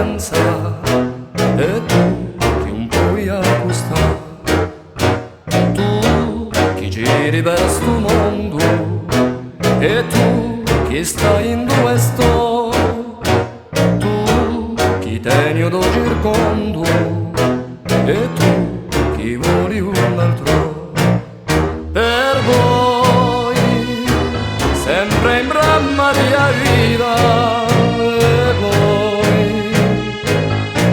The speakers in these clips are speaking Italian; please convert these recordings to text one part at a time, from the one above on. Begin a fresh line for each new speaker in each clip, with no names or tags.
pensa e tu ti un puoi accostare. Tu che giri per sto mondo e tu che stai in questo, tu che tieni do circondo e tu che vuoi un altro. Per voi sempre in brama di vita e voi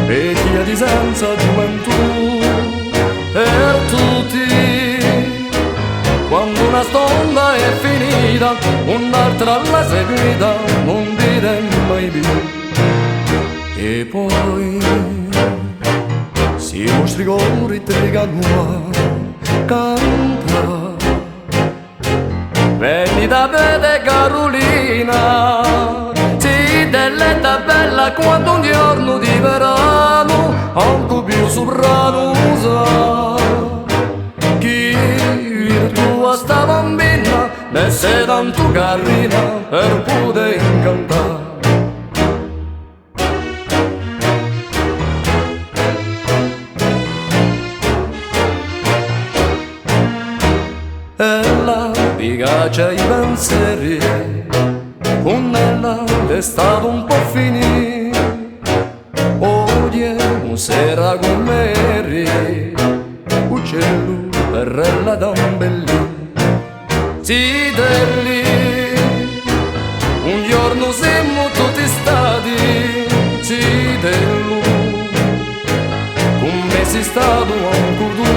vecchia di senza gioventù. Per tutti quando una stonda è finita un'altra la seguita non vede mai più. E poi si vostri cori trigano canta. Venni da vede Carolina, si dell'età bella quando un giorno di verano anche più soprano usa. Chi virtua sta bambina ne sei tanto carina per poter incantare. Ella pigacia i pensieri, con ella è stato un po' finì. Oggi un sera con me eri, uccello per ella da un bellì. Si delli, un giorno siamo tutti stati, si dello, con me sei stato anche tu.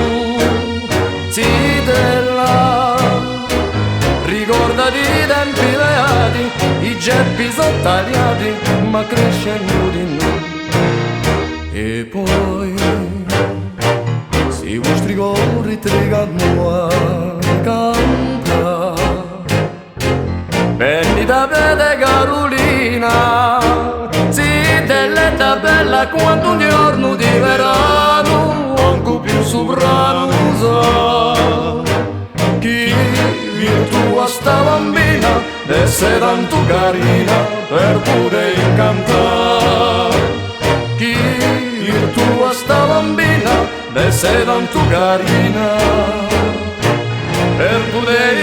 Si della, ricordati i tempi beati, i geppi sono tagliati, ma crescendo di noi. E poi, si vostri cori trigano a cantare. Venni da vede Carolina, si dell'età bella quanto un giorno di verano, anche più soprano usa. Chi virtua sta bambina d'essere tanto carina per poter incantare. Chi virtua sta bambina d'essere tanto carina per poter